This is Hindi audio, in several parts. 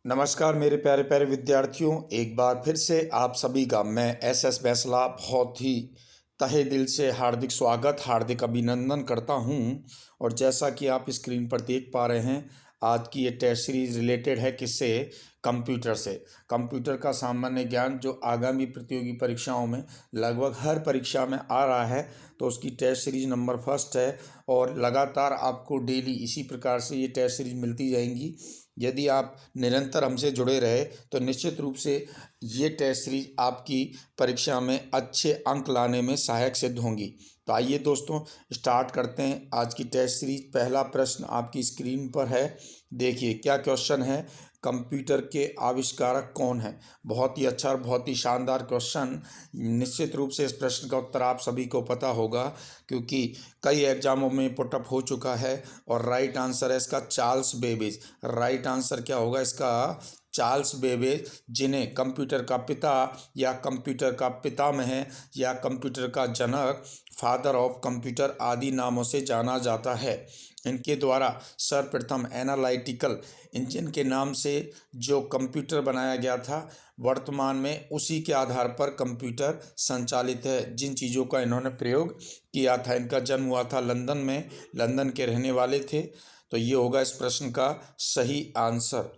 नमस्कार मेरे प्यारे प्यारे विद्यार्थियों, एक बार फिर से आप सभी का मैं एस बैसला बहुत ही तहे दिल से हार्दिक स्वागत, हार्दिक अभिनंदन करता हूं। और जैसा कि आप स्क्रीन पर देख पा रहे हैं, आज की ये टेस्ट सीरीज रिलेटेड है किससे? कंप्यूटर से। कंप्यूटर का सामान्य ज्ञान जो आगामी प्रतियोगी परीक्षाओं में लगभग हर परीक्षा में आ रहा है, तो उसकी टेस्ट सीरीज नंबर फर्स्ट है। और लगातार आपको डेली इसी प्रकार से ये टेस्ट सीरीज मिलती जाएंगी। यदि आप निरंतर हमसे जुड़े रहे तो निश्चित रूप से ये टेस्ट सीरीज आपकी परीक्षा में अच्छे अंक लाने में सहायक सिद्ध होंगी। तो आइए दोस्तों, स्टार्ट करते हैं आज की टेस्ट सीरीज। पहला प्रश्न आपकी स्क्रीन पर है, देखिए क्या क्वेश्चन है। कंप्यूटर के आविष्कारक कौन है? बहुत ही अच्छा और बहुत ही शानदार क्वेश्चन। निश्चित रूप से इस प्रश्न का उत्तर आप सभी को पता होगा, क्योंकि कई एग्जामों में पुटअप हो चुका है। और राइट आंसर है इसका चार्ल्स बेबेज। राइट आंसर क्या होगा इसका? चार्ल्स बेबेज, जिन्हें कंप्यूटर का पिता या कंप्यूटर का पितामह या कंप्यूटर का जनक, फादर ऑफ कंप्यूटर आदि नामों से जाना जाता है। इनके द्वारा सर्वप्रथम एनालिटिकल इंजन के नाम से जो कंप्यूटर बनाया गया था, वर्तमान में उसी के आधार पर कंप्यूटर संचालित है। जिन चीज़ों का इन्होंने प्रयोग किया था, इनका जन्म हुआ था लंदन में, लंदन के रहने वाले थे। तो ये होगा इस प्रश्न का सही आंसर।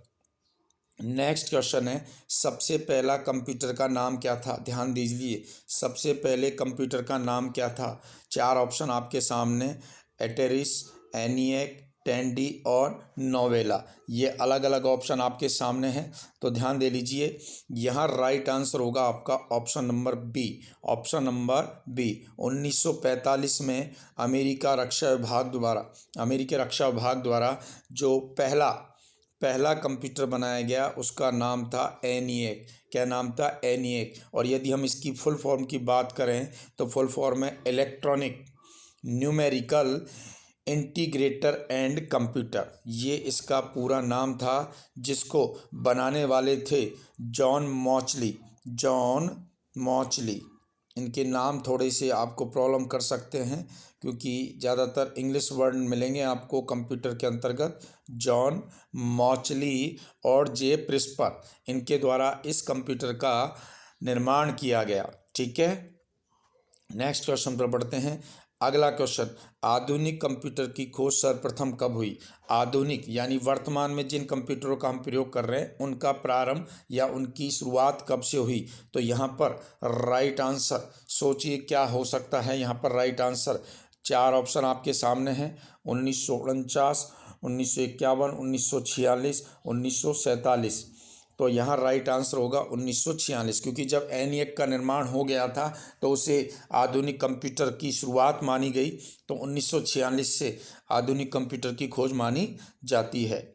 नेक्स्ट क्वेश्चन है, सबसे पहला कंप्यूटर का नाम क्या था? ध्यान दीजिए, सबसे पहले कंप्यूटर का नाम क्या था? चार ऑप्शन आपके सामने, एटेरिस, एनिएक, टेंडी और नोवेला। ये अलग अलग ऑप्शन आपके सामने हैं, तो ध्यान दे लीजिए। यहाँ राइट आंसर होगा आपका option number B. Option number B. 1945 में अमेरिकी रक्षा विभाग द्वारा जो पहला कंप्यूटर बनाया गया, उसका नाम था एनिएक। क्या नाम था? एनिएक। और यदि हम इसकी फुल फॉर्म की बात करें तो फुल फॉर्म है electronic numerical integrator and computer. ये इसका पूरा नाम था, जिसको बनाने वाले थे जॉन मॉचली। इनके नाम थोड़े से आपको प्रॉब्लम कर सकते हैं, क्योंकि ज़्यादातर इंग्लिश वर्ड मिलेंगे आपको कंप्यूटर के अंतर्गत। जॉन मॉचली और जे प्रिस्पर, इनके द्वारा इस कंप्यूटर का निर्माण किया गया। ठीक है, नेक्स्ट क्वेश्चन पर बढ़ते हैं। अगला क्वेश्चन, आधुनिक कंप्यूटर की खोज सर्वप्रथम कब हुई? आधुनिक यानी वर्तमान में जिन कंप्यूटरों का हम प्रयोग कर रहे हैं, उनका प्रारंभ या उनकी शुरुआत कब से हुई? तो यहाँ पर राइट आंसर सोचिए क्या हो सकता है। यहाँ पर राइट आंसर चार ऑप्शन आपके सामने हैं, 1949, 1951, 1946, 1947। तो यहाँ राइट आंसर होगा 1946, क्योंकि जब एनिएक का निर्माण हो गया था तो उसे आधुनिक कंप्यूटर की शुरुआत मानी गई। तो 1946 से आधुनिक कंप्यूटर की खोज मानी जाती है।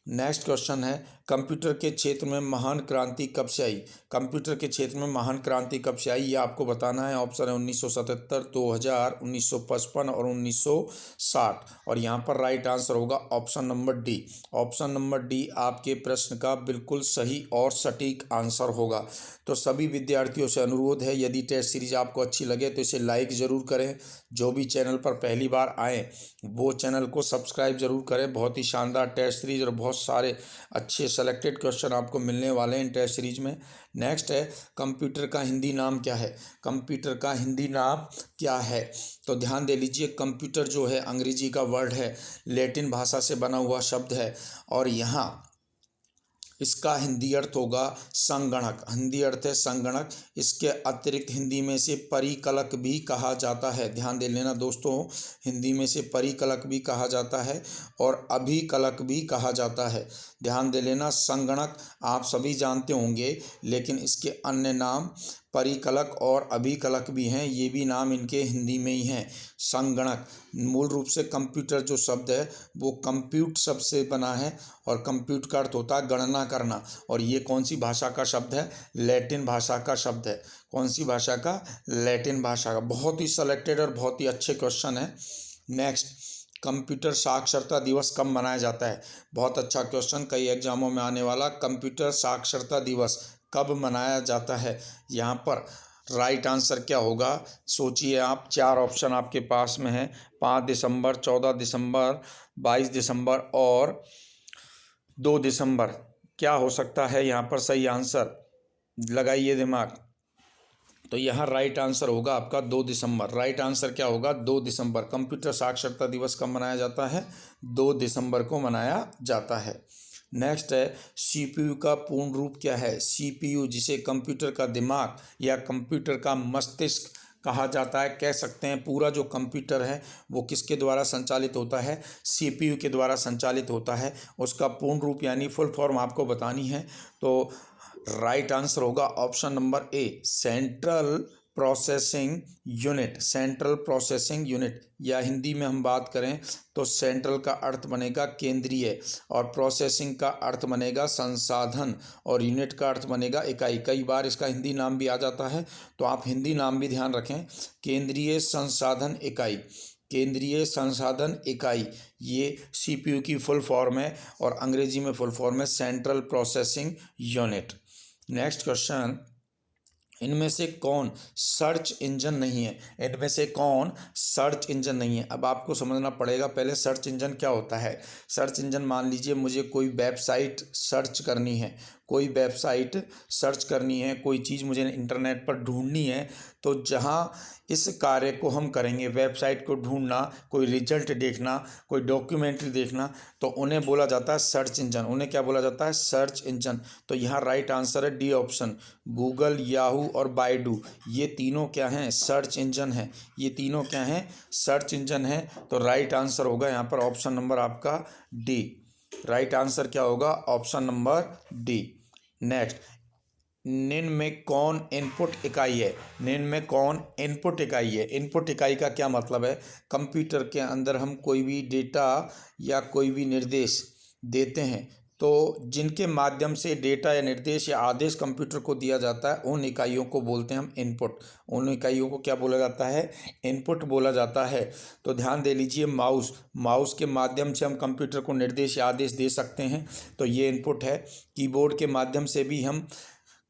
नेक्स्ट क्वेश्चन है, कंप्यूटर के क्षेत्र में महान क्रांति कब से आई? कंप्यूटर के क्षेत्र में महान क्रांति कब से आई, ये आपको बताना है। ऑप्शन है 1977, 2000, 1955 और 1960। और यहाँ पर राइट आंसर होगा option number D. Option number D आपके प्रश्न का बिल्कुल सही और सटीक आंसर होगा। तो सभी विद्यार्थियों से अनुरोध है, यदि टेस्ट सीरीज आपको अच्छी लगे तो इसे लाइक ज़रूर करें। जो भी चैनल पर पहली बार आएँ वो चैनल को सब्सक्राइब ज़रूर करें। बहुत ही शानदार टेस्ट सीरीज और बहुत सारे अच्छे सेलेक्टेड क्वेश्चन आपको मिलने वाले हैं टेस्ट सीरीज में। नेक्स्ट है, कंप्यूटर का हिंदी नाम क्या है? कंप्यूटर का हिंदी नाम क्या है? तो ध्यान दे लीजिए, कंप्यूटर जो है अंग्रेजी का वर्ड है, लैटिन भाषा से बना हुआ शब्द है, और यहाँ इसका हिंदी अर्थ होगा संगणक। हिंदी अर्थ है संगणक। इसके अतिरिक्त हिंदी में से परिकलक भी कहा जाता है। ध्यान दे लेना दोस्तों, हिंदी में से परिकलक भी कहा जाता है और अभिकलक भी कहा जाता है। ध्यान दे लेना, संगणक आप सभी जानते होंगे, लेकिन इसके अन्य नाम परिकलक और अभिकलक भी हैं। ये भी नाम इनके हिंदी में ही हैं। संगणक मूल रूप से कंप्यूटर जो शब्द है वो कंप्यूट शब्द से बना है, और कंप्यूट का अर्थ होता है गणना करना। और ये कौन सी भाषा का शब्द है? लैटिन भाषा का शब्द है। कौन सी भाषा का? लैटिन भाषा का। बहुत ही सेलेक्टेड और बहुत ही अच्छे क्वेश्चन है। नेक्स्ट, कंप्यूटर साक्षरता दिवस कब मनाया जाता है? बहुत अच्छा क्वेश्चन, कई एग्जामों में आने वाला। कंप्यूटर साक्षरता दिवस कब मनाया जाता है? यहाँ पर राइट आंसर क्या होगा? सोचिए आप, चार ऑप्शन आपके पास में है, 5 दिसंबर, 14 दिसंबर, 22 दिसंबर और 2 दिसंबर। क्या हो सकता है यहाँ पर सही आंसर, लगाइए दिमाग। तो यहाँ राइट आंसर होगा आपका 2 दिसंबर। राइट आंसर क्या होगा, 2 दिसंबर। कंप्यूटर साक्षरता दिवस कब मनाया जाता है, 2 दिसंबर को मनाया जाता है। नेक्स्ट है सीपीयू का पूर्ण रूप क्या है। सीपीयू, जिसे कंप्यूटर का दिमाग या कंप्यूटर का मस्तिष्क कहा जाता है, कह सकते हैं। पूरा जो कंप्यूटर है वो किसके द्वारा संचालित होता है, सीपीयू के द्वारा संचालित होता है। उसका पूर्ण रूप यानी फुल फॉर्म आपको बतानी है। तो राइट आंसर होगा option number A, central processing unit. Central processing unit, या हिंदी में हम बात करें तो सेंट्रल का अर्थ बनेगा केंद्रीय, और प्रोसेसिंग का अर्थ बनेगा संसाधन, और यूनिट का अर्थ बनेगा इकाई। कई बार इसका हिंदी नाम भी आ जाता है, तो आप हिंदी नाम भी ध्यान रखें, केंद्रीय संसाधन इकाई। केंद्रीय संसाधन इकाई ये सीपीयू की फुल फॉर्म है, और अंग्रेजी में फुल फॉर्म है central processing unit. Next question, इनमें से कौन सर्च इंजन नहीं है। इनमें से कौन सर्च इंजन नहीं है। अब आपको समझना पड़ेगा पहले सर्च इंजन क्या होता है। सर्च इंजन, मान लीजिए मुझे कोई वेबसाइट सर्च करनी है, कोई वेबसाइट सर्च करनी है, कोई चीज़ मुझे इंटरनेट पर ढूंढनी है, तो जहाँ इस कार्य को हम करेंगे, वेबसाइट को ढूंढना, कोई रिजल्ट देखना, कोई डॉक्यूमेंट्री देखना, तो उन्हें बोला जाता है सर्च इंजन। उन्हें क्या बोला जाता है, सर्च इंजन। तो यहाँ राइट आंसर है डी ऑप्शन, गूगल, याहू और बाइडू, ये तीनों क्या हैं, सर्च इंजन है। ये तीनों क्या हैं, सर्च इंजन है। तो राइट आंसर होगा यहाँ पर ऑप्शन नंबर आपका डी। राइट आंसर क्या होगा, ऑप्शन नंबर डी। नेक्स्ट, निम्न में कौन इनपुट इकाई है। निम्न में कौन इनपुट इकाई है। इनपुट इकाई का क्या मतलब है, कंप्यूटर के अंदर हम कोई भी डेटा या कोई भी निर्देश देते हैं, तो जिनके माध्यम से डेटा या निर्देश या आदेश कंप्यूटर को दिया जाता है, उन इकाइयों को बोलते हैं हम इनपुट। उन इकाइयों को क्या बोला जाता है, इनपुट बोला जाता है। तो ध्यान दे लीजिए, माउस, माउस के माध्यम से हम कंप्यूटर को निर्देश या आदेश दे सकते हैं, तो ये इनपुट है। कीबोर्ड के माध्यम से भी हम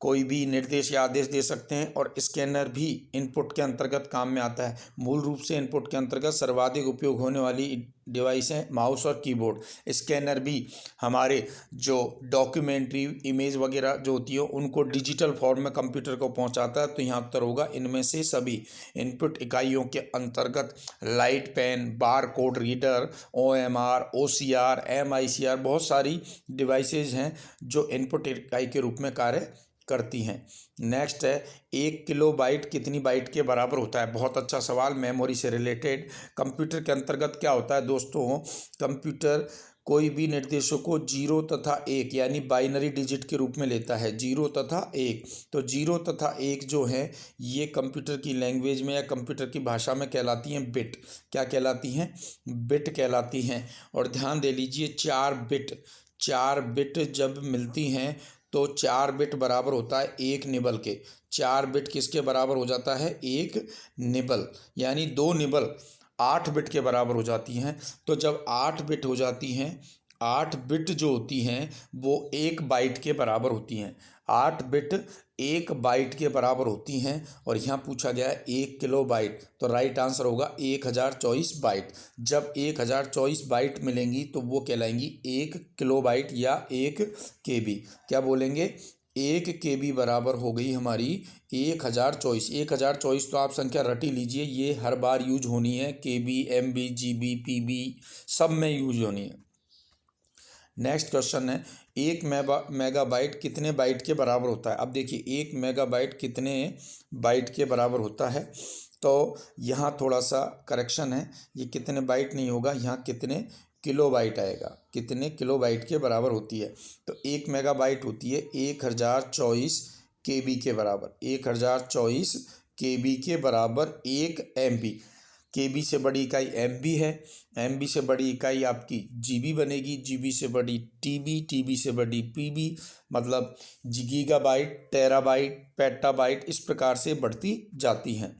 कोई भी निर्देश या आदेश दे सकते हैं, और स्कैनर भी इनपुट के अंतर्गत काम में आता है। मूल रूप से इनपुट के अंतर्गत सर्वाधिक उपयोग होने वाली डिवाइस हैं माउस और कीबोर्ड। स्कैनर भी हमारे जो डॉक्यूमेंट्री, इमेज वगैरह जो होती है उनको डिजिटल फॉर्म में कंप्यूटर को पहुंचाता है। तो यहाँ उत्तर होगा इनमें से सभी। इनपुट इकाइयों के अंतर्गत light pen, bar code reader, OMR, OCR, MICR, बहुत सारी डिवाइसेज हैं जो इनपुट इकाई के रूप में कार्य करती हैं। नेक्स्ट है, 1 किलोबाइट कितनी बाइट के बराबर होता है। बहुत अच्छा सवाल, मेमोरी से रिलेटेड। कंप्यूटर के अंतर्गत क्या होता है दोस्तों, कंप्यूटर कोई भी निर्देशों को 0 तथा 1 यानी बाइनरी डिजिट के रूप में लेता है, 0 तथा 1। तो 0 तथा 1 जो है ये कंप्यूटर की लैंग्वेज में या कंप्यूटर की भाषा में कहलाती हैं बिट। क्या कहलाती हैं, बिट कहलाती हैं। और ध्यान दे लीजिए, 4 बिट जब मिलती हैं तो 4 बिट बराबर होता है 1 निबल के। 4 बिट किसके बराबर हो जाता है, 1 निबल, यानी 2 निबल 8 बिट के बराबर हो जाती हैं। तो जब 8 बिट हो जाती हैं, 8 बिट जो होती हैं वो 1 बाइट के बराबर होती हैं। 8 बिट 1 बाइट के बराबर होती हैं, और यहाँ पूछा गया है 1 किलो बाइट, तो राइट आंसर होगा 1024 बाइट। जब 1024 बाइट मिलेंगी तो वो कहलाएंगी 1 किलो बाइट या 1 KB। क्या बोलेंगे, 1 KB बराबर हो गई हमारी 1024। 1024 तो आप संख्या रट ही लीजिए, ये हर बार यूज होनी है, KB, MB, GB, PB सब में यूज होनी है। नेक्स्ट क्वेश्चन है, 1 मेगाबाइट कितने बाइट के बराबर होता है। अब देखिए 1 मेगाबाइट कितने बाइट के बराबर होता है, तो यहाँ थोड़ा सा करेक्शन है, ये कितने बाइट नहीं होगा, यहाँ कितने किलोबाइट आएगा। कितने किलोबाइट के बराबर होती है, तो 1 मेगाबाइट होती है 1024 KB के बराबर। 1024 KB के बराबर 1 MB। KB से बड़ी इकाई MB है, MB से बड़ी इकाई आपकी GB बनेगी, GB से बड़ी TB, TB से बड़ी PB, मतलब गीगाबाइट, टेराबाइट, पेटाबाइट, इस प्रकार से बढ़ती जाती हैं।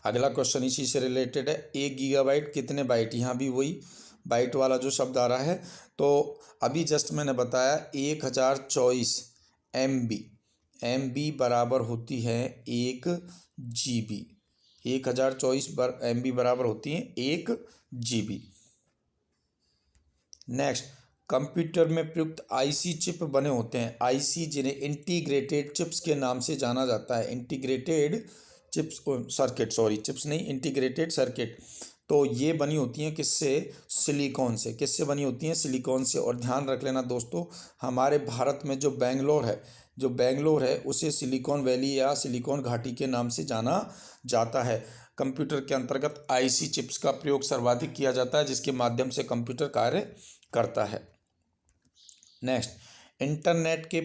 अगला क्वेश्चन इसी से रिलेटेड है, 1 गीगाबाइट कितने बाइट। यहाँ भी वही बाइट वाला जो शब्द आ रहा है, तो अभी जस्ट मैंने बताया 1024 MB बराबर होती है 1 GB। 1024 MB बराबर होती है 1 GB। नेक्स्ट, कंप्यूटर में प्रयुक्त आईसी चिप बने होते हैं। आईसी जिन्हें इंटीग्रेटेड चिप्स के नाम से जाना जाता है। Integrated chips circuit, sorry chips नहीं, इंटीग्रेटेड सर्किट। तो ये बनी होती हैं किससे? सिलिकॉन से। किससे बनी होती हैं? सिलिकॉन से। और ध्यान रख लेना दोस्तों, हमारे भारत में जो बेंगलोर है उसे सिलिकॉन वैली या सिलिकॉन घाटी के नाम से जाना जाता है। कंप्यूटर के अंतर्गत आईसी चिप्स का प्रयोग सर्वाधिक किया जाता है, जिसके माध्यम से कंप्यूटर कार्य करता है। नेक्स्ट, इंटरनेट के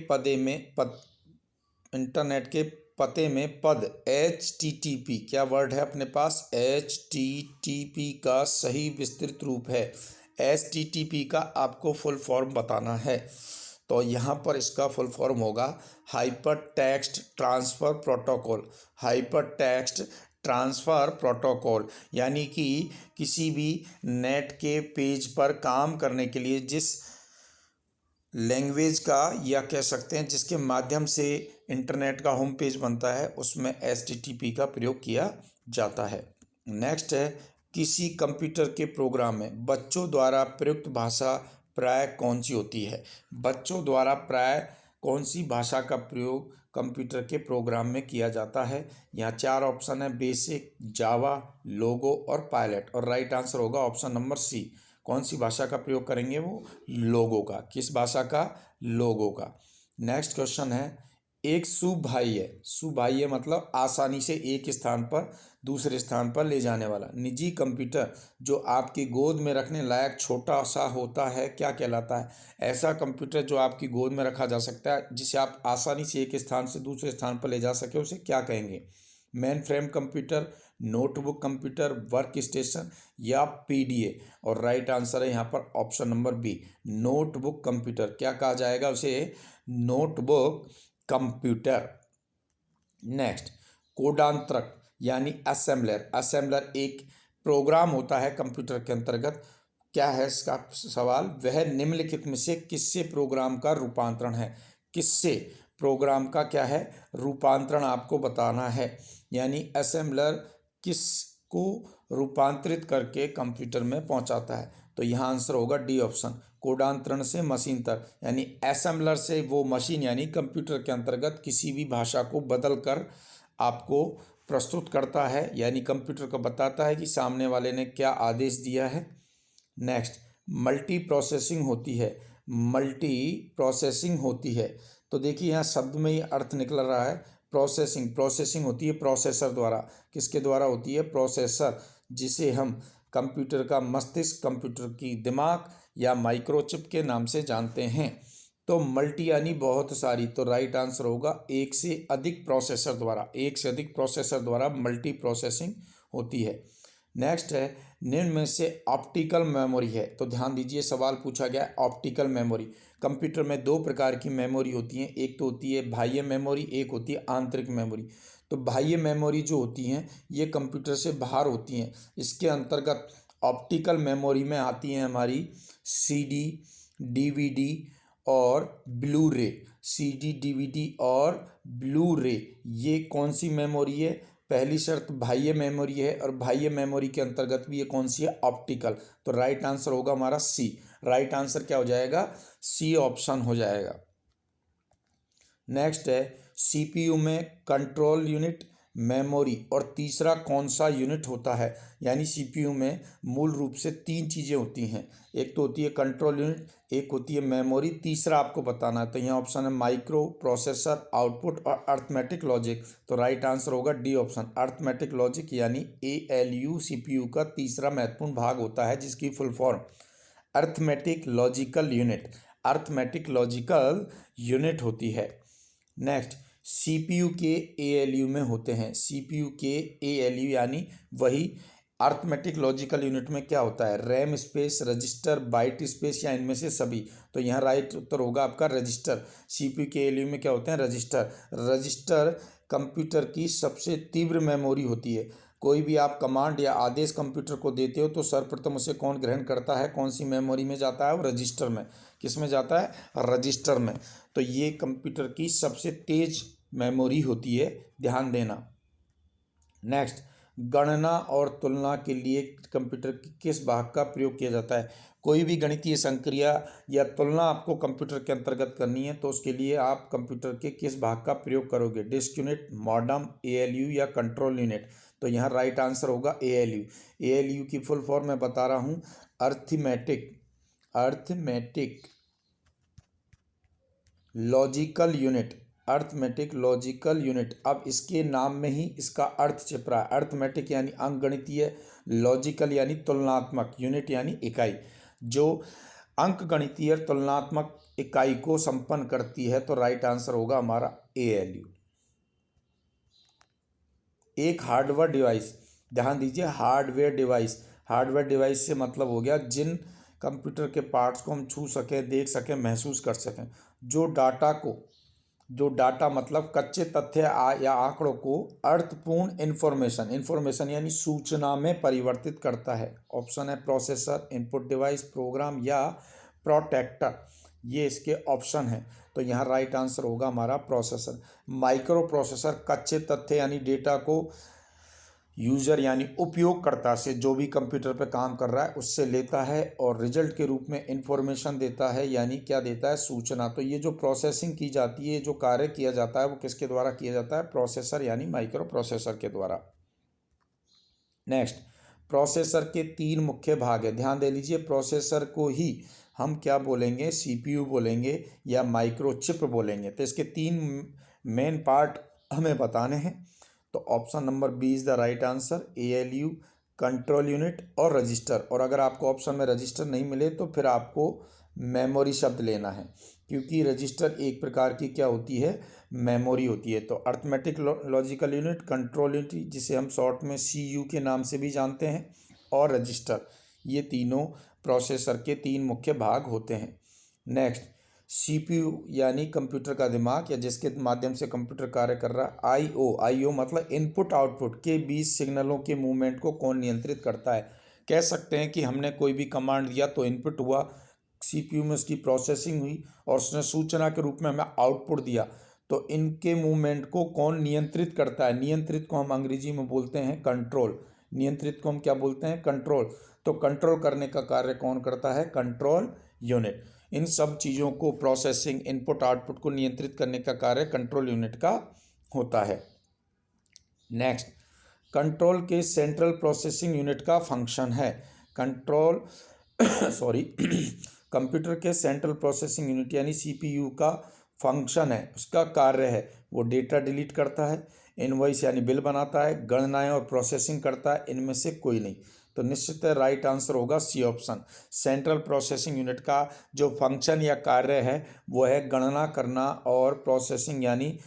पते में पद HTTP, क्या वर्ड है अपने पास? HTTP का सही विस्तृत रूप है। HTTP का आपको फुल फॉर्म बताना है। तो यहाँ पर इसका फुल फॉर्म होगा hyper text transfer protocol. Hyper text transfer protocol यानी कि किसी भी नेट के पेज पर काम करने के लिए जिस लैंग्वेज का, या कह सकते हैं जिसके माध्यम से इंटरनेट का होम पेज बनता है, उसमें HTTP का प्रयोग किया जाता है। नेक्स्ट है, किसी कंप्यूटर के प्रोग्राम में बच्चों द्वारा प्रयुक्त भाषा प्राय कौन सी होती है? बच्चों द्वारा प्राय कौन सी भाषा का प्रयोग कंप्यूटर के प्रोग्राम में किया जाता है? यहाँ 4 ऑप्शन है, बेसिक, जावा, लोगो और पायलट। और राइट आंसर होगा ऑप्शन नंबर सी। कौन सी भाषा का प्रयोग करेंगे? वो लोगो का। किस भाषा का? लोगो का। नेक्स्ट क्वेश्चन है, एक सुबाह्य मतलब आसानी से एक स्थान पर दूसरे स्थान पर ले जाने वाला निजी कंप्यूटर जो आपकी गोद में रखने लायक छोटा सा होता है, क्या कहलाता है? ऐसा कंप्यूटर जो आपकी गोद में रखा जा सकता है, जिसे आप आसानी से एक स्थान से दूसरे स्थान पर ले जा सके, उसे क्या कहेंगे? Main frame computer, notebook computer, work station या PDA। और राइट आंसर है यहाँ पर option number B, notebook computer. क्या कहा जाएगा उसे? Notebook computer. नेक्स्ट, कोडांतरक यानी असेंबलर एक प्रोग्राम होता है कंप्यूटर के अंतर्गत। क्या है इसका सवाल? वह निम्नलिखित में से किससे प्रोग्राम का रूपांतरण है? किससे प्रोग्राम का क्या है? रूपांतरण आपको बताना है। यानी असेंबलर किसको रूपांतरित करके कंप्यूटर में पहुंचाता है? तो यहाँ आंसर होगा डी ऑप्शन, कोडांतरण से मशीन तक। यानी असेंबलर से वो मशीन यानी कंप्यूटर के अंतर्गत किसी भी भाषा को बदल कर आपको प्रस्तुत करता है, यानी कंप्यूटर को बताता है कि सामने वाले ने क्या आदेश दिया है। नेक्स्ट, मल्टी प्रोसेसिंग होती है। तो देखिए यहाँ शब्द में ही अर्थ निकल रहा है। प्रोसेसिंग होती है प्रोसेसर द्वारा। किसके द्वारा होती है? प्रोसेसर, जिसे हम कंप्यूटर का मस्तिष्क, कंप्यूटर की दिमाग या माइक्रोचिप के नाम से जानते हैं। तो मल्टी यानी बहुत सारी। तो राइट आंसर होगा एक से अधिक प्रोसेसर द्वारा मल्टी प्रोसेसिंग होती है। नेक्स्ट है, निम्न में से ऑप्टिकल मेमोरी है। तो ध्यान दीजिए, सवाल पूछा गया है ऑप्टिकल मेमोरी। कंप्यूटर में 2 प्रकार की मेमोरी होती हैं, एक तो होती है बाह्य मेमोरी, एक होती है आंतरिक मेमोरी। तो बाह्य मेमोरी जो होती हैं ये कंप्यूटर से बाहर होती हैं। इसके अंतर्गत ऑप्टिकल मेमोरी में आती हैं हमारी CD, DVD और ब्लू रे। ये कौन सी मेमोरी है? पहली शर्त बाह्य मेमोरी है, और बाह्य मेमोरी के अंतर्गत भी ये कौन सी है? ऑप्टिकल। तो राइट आंसर होगा हमारा सी। राइट आंसर क्या हो जाएगा? सी ऑप्शन हो जाएगा। नेक्स्ट है, CPU में कंट्रोल यूनिट, मेमोरी और तीसरा कौन सा यूनिट होता है? यानी CPU में मूल रूप से 3 चीज़ें होती हैं, एक तो होती है कंट्रोल यूनिट, एक होती है मेमोरी, तीसरा आपको बताना है। तो यहाँ ऑप्शन है माइक्रो प्रोसेसर, आउटपुट और अर्थमेटिक लॉजिक। तो राइट आंसर होगा डी ऑप्शन, अर्थमेटिक लॉजिक, यानी ALU CPU का तीसरा महत्वपूर्ण भाग होता है, जिसकी full form arithmetic logical unit होती है। नेक्स्ट, CPU के ALU में होते हैं। CPU के ALU यानी वही अर्थमेटिक लॉजिकल यूनिट में क्या होता है? RAM space, register, byte space या इनमें से सभी। तो यहाँ राइट उत्तर होगा आपका रजिस्टर। CPU के ALU में क्या होते हैं? रजिस्टर कंप्यूटर की सबसे तीव्र मेमोरी होती है। कोई भी आप कमांड या आदेश कंप्यूटर को देते हो तो सर्वप्रथम उसे कौन ग्रहण करता है? कौन सी मेमोरी में जाता है? वो रजिस्टर में। किस में जाता है? रजिस्टर में। तो ये कंप्यूटर की सबसे तेज मेमोरी होती है, ध्यान देना। नेक्स्ट, गणना और तुलना के लिए कंप्यूटर के किस भाग का प्रयोग किया जाता है? कोई भी गणितीय संक्रिया या तुलना आपको कंप्यूटर के अंतर्गत करनी है तो उसके लिए आप कंप्यूटर के किस भाग का प्रयोग करोगे? डिस्क यूनिट, मॉडम, एएलयू या कंट्रोल यूनिट? तो यहाँ राइट आंसर होगा एएलयू। एएलयू की फुल फॉर्म मैं बता रहा हूँ, arithmetic logical unit. Arithmetic logical unit. अब इसके नाम में ही इसका अर्थ छिप रहा है। अर्थमेटिक यानी अंकगणितीय, लॉजिकल यानी तुलनात्मक, यूनिट यानी इकाई। जो अंकगणितीय तुलनात्मक इकाई को संपन्न करती है, तो राइट आंसर होगा हमारा एएलयू। एक हार्डवेयर डिवाइस, ध्यान दीजिए, हार्डवेयर डिवाइस से मतलब हो गया जिन कंप्यूटर के पार्ट्स को हम छू सकें, देख सकें, महसूस कर सकें, जो डाटा मतलब कच्चे तथ्य या आंकड़ों को अर्थपूर्ण इंफॉर्मेशन यानी सूचना में परिवर्तित करता है। ऑप्शन है प्रोसेसर, इनपुट डिवाइस, प्रोग्राम या प्रोटेक्टर। ये इसके ऑप्शन हैं। तो यहाँ राइट आंसर होगा हमारा प्रोसेसर। माइक्रो प्रोसेसर कच्चे तथ्य यानी डेटा को यूजर यानी उपयोगकर्ता से, जो भी कंप्यूटर पर काम कर रहा है उससे लेता है और रिजल्ट के रूप में इंफॉर्मेशन देता है, यानी क्या देता है? सूचना। तो ये जो प्रोसेसिंग की जाती है, जो कार्य किया जाता है, वो किसके द्वारा किया जाता है? प्रोसेसर यानी माइक्रो प्रोसेसर के द्वारा। नेक्स्ट, प्रोसेसर के 3 मुख्य भाग है। ध्यान दे लीजिए, प्रोसेसर को ही हम क्या बोलेंगे? सीपीयू बोलेंगे या माइक्रोचिप बोलेंगे। तो इसके 3 मेन पार्ट हमें बताने हैं। तो option number B is the right answer, ALU, control unit और रजिस्टर। और अगर आपको ऑप्शन में रजिस्टर नहीं मिले तो फिर आपको मेमोरी शब्द लेना है, क्योंकि रजिस्टर एक प्रकार की क्या होती है? मेमोरी होती है। तो arithmetic logical unit, control unit जिसे हम शॉर्ट में सीयू के नाम से भी जानते हैं, और रजिस्टर, ये तीनों प्रोसेसर के 3 मुख्य भाग होते हैं। नेक्स्ट, सीपीयू यानी कंप्यूटर का दिमाग या जिसके माध्यम से कंप्यूटर कार्य कर रहा है। आईओ मतलब इनपुट आउटपुट के बीच सिग्नलों के मूवमेंट को कौन नियंत्रित करता है? कह सकते हैं कि हमने कोई भी कमांड दिया तो इनपुट हुआ, सीपीयू में उसकी प्रोसेसिंग हुई और उसने सूचना के रूप में हमें आउटपुट दिया। तो इनके मूवमेंट को कौन नियंत्रित करता है? नियंत्रित को हम अंग्रेजी में बोलते हैं कंट्रोल। नियंत्रित को हम क्या बोलते हैं? कंट्रोल। तो कंट्रोल करने का कार्य कौन करता है? Control unit. इन सब चीज़ों को, प्रोसेसिंग, इनपुट आउटपुट को नियंत्रित करने का कार्य कंट्रोल यूनिट का होता है। नेक्स्ट, कंट्रोल के सेंट्रल प्रोसेसिंग यूनिट का फंक्शन है। कंप्यूटर के सेंट्रल प्रोसेसिंग यूनिट यानी सीपीयू का फंक्शन है, उसका कार्य है, वो डेटा डिलीट करता है, इनवॉइस यानी बिल बनाता है, गणनाएं और प्रोसेसिंग करता है। इनमें से कोई नहीं। तो निश्चित राइट आंसर होगा C option. Central processing unit का जो फंक्शन या कार्य है वो है गणना करना और प्रोसेसिंग यानी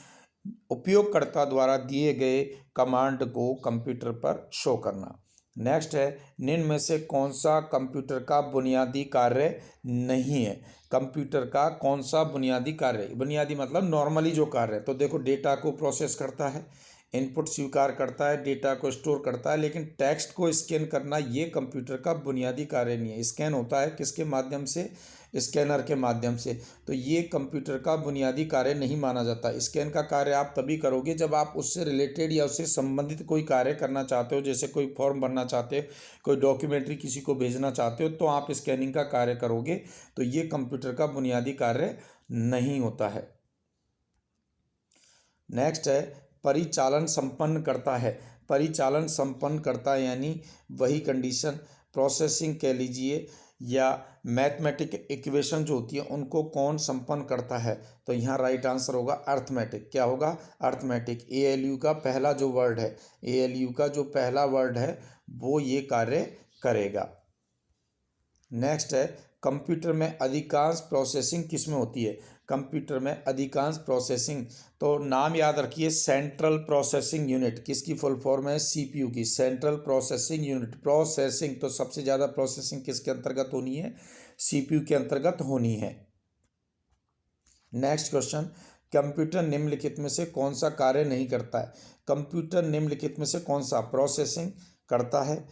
उपयोगकर्ता द्वारा दिए गए कमांड को कंप्यूटर पर शो करना। नेक्स्ट है, निम्न में से कौन सा कंप्यूटर का बुनियादी कार्य नहीं है? कंप्यूटर का कौन सा बुनियादी कार्य? बुनियादी मतलब नॉर्मली जो कार्य है। तो देखो, डेटा को प्रोसेस करता है, इनपुट स्वीकार करता है, डेटा को स्टोर करता है, लेकिन टेक्स्ट को स्कैन करना ये कंप्यूटर का बुनियादी कार्य नहीं है। स्कैन होता है किसके माध्यम से? स्कैनर के माध्यम से। तो ये कंप्यूटर का बुनियादी कार्य नहीं माना जाता। स्कैन का कार्य आप तभी करोगे जब आप उससे रिलेटेड या उससे संबंधित कोई कार्य करना चाहते हो, जैसे कोई फॉर्म भरना चाहते हो, कोई डॉक्यूमेंट्री किसी को भेजना चाहते हो, तो आप स्कैनिंग का कार्य करोगे। तो ये कंप्यूटर का बुनियादी कार्य नहीं होता है। नेक्स्ट है, परिचालन संपन्न करता है। परिचालन संपन्न करता है यानी वही कंडीशन, प्रोसेसिंग कह लीजिए या मैथमेटिक इक्वेशन जो होती है उनको कौन संपन्न करता है? तो यहाँ राइट आंसर होगा अर्थमेटिक। क्या होगा? अर्थमेटिक। एएलयू का पहला जो वर्ड है, एएलयू का जो पहला वर्ड है वो ये कार्य करेगा। नेक्स्ट है, कंप्यूटर में अधिकांश प्रोसेसिंग किस में होती है? कंप्यूटर में अधिकांश प्रोसेसिंग, तो नाम याद रखिए, सेंट्रल प्रोसेसिंग यूनिट। किसकी फुल फॉर्म है? सीपीयू की, सेंट्रल प्रोसेसिंग यूनिट। प्रोसेसिंग, तो सबसे ज़्यादा प्रोसेसिंग किसके अंतर्गत होनी है? सीपीयू के अंतर्गत होनी है। नेक्स्ट क्वेश्चन, कंप्यूटर निम्नलिखित में से कौन सा कार्य नहीं करता है? कंप्यूटर निम्नलिखित में से कौन सा? प्रोसेसिंग करता है,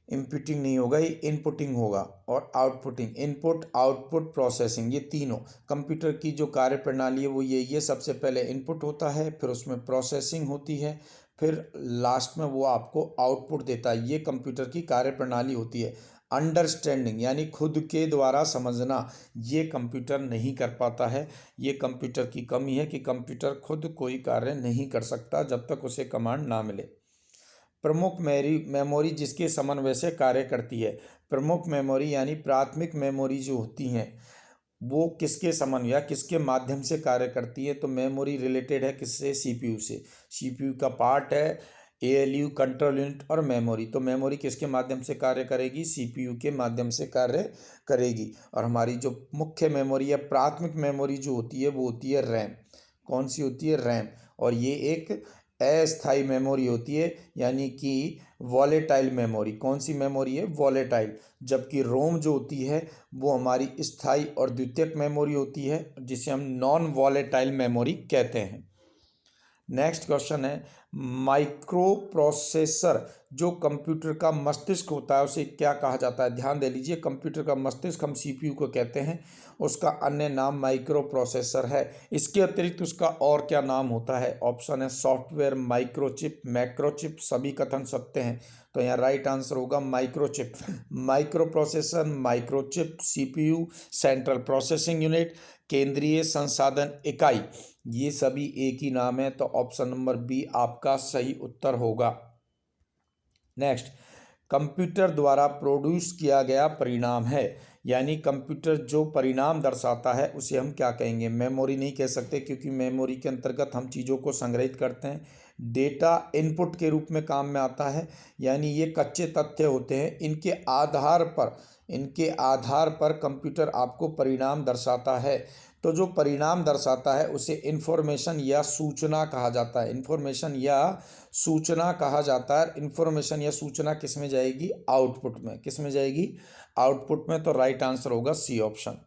इनपुटिंग नहीं होगा, ये इनपुटिंग होगा, और आउटपुटिंग। इनपुट, आउटपुट, प्रोसेसिंग, ये तीनों कंप्यूटर की जो कार्य प्रणाली है वो यही है। सबसे पहले इनपुट होता है, फिर उसमें प्रोसेसिंग होती है, फिर लास्ट में वो आपको आउटपुट देता है। ये कंप्यूटर की कार्यप्रणाली होती है। अंडरस्टैंडिंग यानी खुद के द्वारा समझना, ये कंप्यूटर नहीं कर पाता है। ये कंप्यूटर की कमी है कि कंप्यूटर खुद कोई कार्य नहीं कर सकता जब तक उसे कमांड ना मिले। प्रमुख मेमोरी जिसके समन्वय से कार्य करती है। प्रमुख मेमोरी यानी प्राथमिक मेमोरी जो होती हैं वो किसके समन्वय या किसके माध्यम से कार्य करती है। तो मेमोरी रिलेटेड है किससे, सीपीयू से। सीपीयू का पार्ट है एएलयू, कंट्रोल यूनिट और मेमोरी। तो मेमोरी किसके माध्यम से कार्य करेगी, सीपीयू के माध्यम से कार्य करेगी। और हमारी जो मुख्य मेमोरी है, प्राथमिक मेमोरी जो होती है वो होती है रैम। कौन सी होती है, रैम। और ये एक अस्थायी मेमोरी होती है यानी कि वॉलेटाइल मेमोरी। कौन सी मेमोरी है, वॉलेटाइल। जबकि रोम जो होती है वो हमारी स्थायी और द्वितीयक मेमोरी होती है जिसे हम नॉन वॉलेटाइल मेमोरी कहते हैं। नेक्स्ट क्वेश्चन है, माइक्रो प्रोसेसर जो कंप्यूटर का मस्तिष्क होता है उसे क्या कहा जाता है। ध्यान दे लीजिए, कंप्यूटर का मस्तिष्क हम सीपीयू को कहते हैं, उसका अन्य नाम माइक्रो प्रोसेसर है। इसके अतिरिक्त उसका और क्या नाम होता है। ऑप्शन है सॉफ्टवेयर, माइक्रोचिप, मैक्रोचिप, सभी कथन सत्य हैं। तो यहाँ राइट आंसर होगा microchip. Micro processor, microchip, CPU, central processing unit, केंद्रीय संसाधन इकाई, ये सभी एक ही नाम है। तो ऑप्शन नंबर बी आपका सही उत्तर होगा। नेक्स्ट, कंप्यूटर द्वारा प्रोड्यूस किया गया परिणाम है, यानी कंप्यूटर जो परिणाम दर्शाता है उसे हम क्या कहेंगे। मेमोरी नहीं कह सकते क्योंकि मेमोरी के अंतर्गत हम चीज़ों को संग्रहित करते हैं। डेटा इनपुट के रूप में काम में आता है, यानी ये कच्चे तथ्य होते हैं, इनके आधार पर कंप्यूटर आपको परिणाम दर्शाता है। तो जो परिणाम दर्शाता है उसे इन्फॉर्मेशन या सूचना कहा जाता है। इन्फॉर्मेशन या सूचना कहा जाता है। इन्फॉर्मेशन या सूचना किस में जाएगी, आउटपुट में। किस में जाएगी, आउटपुट में। तो राइट आंसर होगा सी ऑप्शन।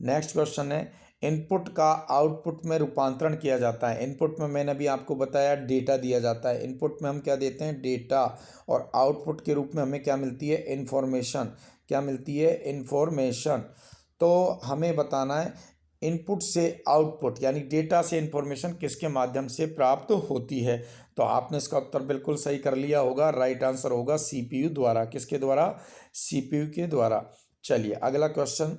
नेक्स्ट क्वेश्चन है, इनपुट का आउटपुट में रूपांतरण किया जाता है। इनपुट में मैंने अभी आपको बताया डेटा दिया जाता है। इनपुट में हम क्या देते हैं, डेटा। और आउटपुट के रूप में हमें क्या मिलती है, इन्फॉर्मेशन। क्या मिलती है, इन्फॉर्मेशन। तो हमें बताना है इनपुट से आउटपुट यानी डेटा से इन्फॉर्मेशन किसके माध्यम से प्राप्त होती है। तो आपने इसका उत्तर बिल्कुल सही कर लिया होगा। राइट आंसर होगा सीपीयू द्वारा। किसके द्वारा, सीपीयू के द्वारा। चलिए अगला क्वेश्चन,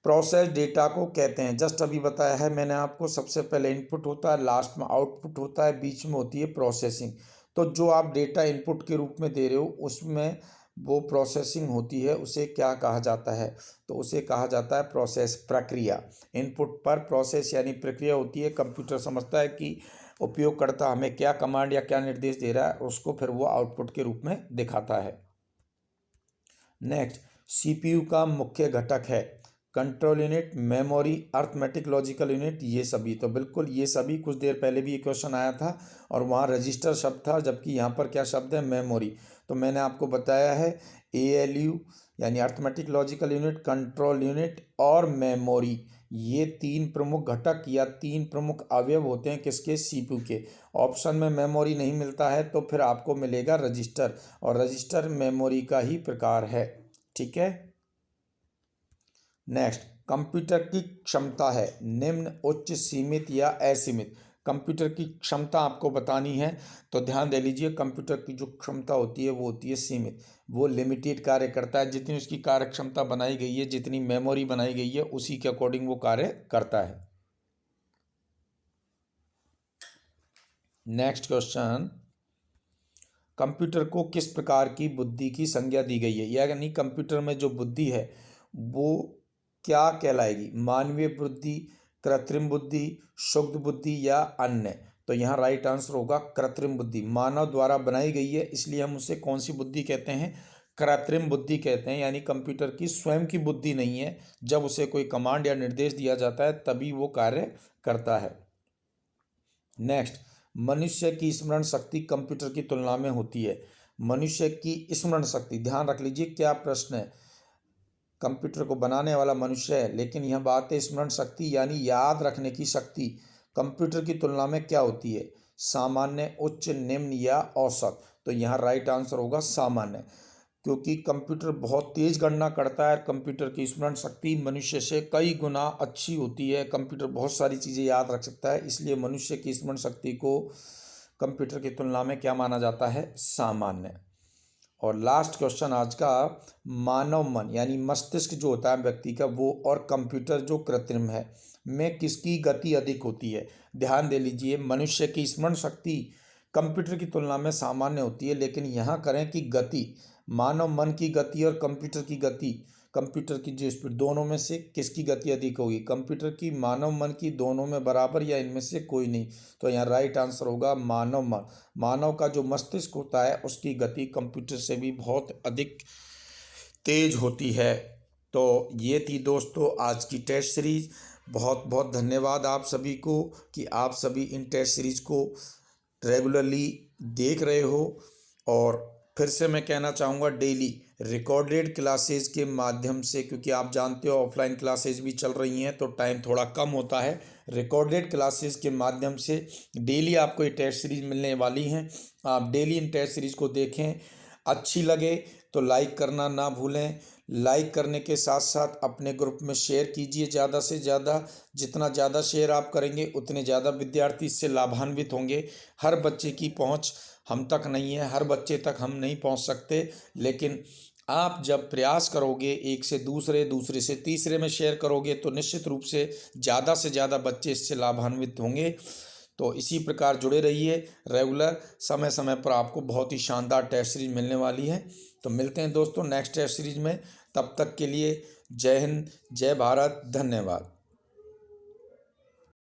प्रोसेस डेटा को कहते हैं। जस्ट अभी बताया है मैंने आपको, सबसे पहले इनपुट होता है, लास्ट में आउटपुट होता है, बीच में होती है प्रोसेसिंग। तो जो आप डेटा इनपुट के रूप में दे रहे हो उसमें वो प्रोसेसिंग होती है, उसे क्या कहा जाता है। तो उसे कहा जाता है प्रोसेस, प्रक्रिया। इनपुट पर प्रोसेस यानी प्रक्रिया होती है। कंप्यूटर समझता है कि उपयोगकर्ता हमें क्या कमांड या क्या निर्देश दे रहा है, उसको फिर वो आउटपुट के रूप में दिखाता है। नेक्स्ट, सीपीयू का मुख्य घटक है control unit, memory, arithmetic logical unit, ये सभी। तो बिल्कुल ये सभी, कुछ देर पहले भी ये क्वेश्चन आया था और वहाँ रजिस्टर शब्द था, जबकि यहाँ पर क्या शब्द है, मेमोरी। तो मैंने आपको बताया है एएलयू यानी arithmetic logical unit, control unit और मेमोरी, ये तीन प्रमुख घटक या तीन प्रमुख अवयव होते हैं किसके, सीपीयू के। ऑप्शन में मेमोरी नहीं मिलता है तो फिर आपको मिलेगा रजिस्टर, और रजिस्टर मेमोरी का ही प्रकार है। ठीक है। नेक्स्ट, कंप्यूटर की क्षमता है निम्न, उच्च, सीमित या असीमित। कंप्यूटर की क्षमता आपको बतानी है तो ध्यान दे लीजिए, कंप्यूटर की जो क्षमता होती है वो होती है सीमित। वो लिमिटेड कार्य करता है, जितनी उसकी कार्य क्षमता बनाई गई है, जितनी मेमोरी बनाई गई है उसी के अकॉर्डिंग वो कार्य करता है। नेक्स्ट क्वेश्चन, कंप्यूटर को किस प्रकार की बुद्धि की संज्ञा दी गई है, यानी कंप्यूटर में जो बुद्धि है वो क्या कहलाएगी, मानवीय बुद्धि, कृत्रिम बुद्धि, शुद्ध बुद्धि या अन्य। तो यहाँ राइट आंसर होगा कृत्रिम बुद्धि। मानव द्वारा बनाई गई है इसलिए हम उसे कौन सी बुद्धि कहते हैं, कृत्रिम बुद्धि कहते हैं। यानी कंप्यूटर की स्वयं की बुद्धि नहीं है, जब उसे कोई कमांड या निर्देश दिया जाता है तभी वो कार्य करता है। नेक्स्ट, मनुष्य की स्मरण शक्ति कंप्यूटर की तुलना में होती है। मनुष्य की स्मरण शक्ति, ध्यान रख लीजिए क्या प्रश्न है। कंप्यूटर को बनाने वाला मनुष्य है, लेकिन यह बात है स्मरण शक्ति यानी याद रखने की शक्ति कंप्यूटर की तुलना में क्या होती है, सामान्य, उच्च, निम्न या औसत। तो यहाँ राइट आंसर होगा सामान्य, क्योंकि कंप्यूटर बहुत तेज गणना करता है। कंप्यूटर की स्मरण शक्ति मनुष्य से कई गुना अच्छी होती है। कंप्यूटर बहुत सारी चीज़ें याद रख सकता है, इसलिए मनुष्य की स्मरण शक्ति को कंप्यूटर की तुलना में क्या माना जाता है? सामान्य। और लास्ट क्वेश्चन आज का, मानव मन यानी मस्तिष्क जो होता है व्यक्ति का, वो और कंप्यूटर जो कृत्रिम है में किसकी गति अधिक होती है? ध्यान दे लीजिए, मनुष्य की स्मरण शक्ति कंप्यूटर की तुलना में सामान्य होती है, लेकिन यहाँ करें कि गति, मानव मन की गति और कंप्यूटर की गति, कंप्यूटर की जो स्पीड, दोनों में से किसकी गति अधिक होगी? कंप्यूटर की, मानव मन की, दोनों में बराबर या इनमें से कोई नहीं? तो यहाँ राइट आंसर होगा मानव मन। मानव का जो मस्तिष्क होता है उसकी गति कंप्यूटर से भी बहुत अधिक तेज होती है। तो ये थी दोस्तों आज की टेस्ट सीरीज। बहुत बहुत धन्यवाद आप सभी को कि आप सभी इन टेस्ट सीरीज को रेगुलरली देख रहे हो। और फिर से मैं कहना चाहूँगा, डेली रिकॉर्डेड क्लासेस के माध्यम से, क्योंकि आप जानते हो ऑफलाइन क्लासेस भी चल रही हैं तो टाइम थोड़ा कम होता है, रिकॉर्डेड क्लासेस के माध्यम से डेली आपको ये टेस्ट सीरीज मिलने वाली हैं। आप डेली इन टेस्ट सीरीज को देखें। अच्छी लगे तो लाइक करना ना भूलें। लाइक करने के साथ साथ अपने ग्रुप में शेयर कीजिए ज़्यादा से ज़्यादा। जितना ज़्यादा शेयर आप करेंगे उतने ज़्यादा विद्यार्थी इससे लाभान्वित होंगे। हर बच्चे की पहुंच हम तक नहीं है, हर बच्चे तक हम नहीं पहुंच सकते, लेकिन आप जब प्रयास करोगे, एक से दूसरे, दूसरे से तीसरे में शेयर करोगे, तो निश्चित रूप से ज़्यादा बच्चे इससे लाभान्वित होंगे। तो इसी प्रकार जुड़े रहिए। रेगुलर समय समय पर आपको बहुत ही शानदार टेस्ट सीरीज मिलने वाली है। तो मिलते हैं दोस्तों नेक्स्ट टेस्ट सीरीज में। तब तक के लिए जय हिंद, जय भारत, धन्यवाद।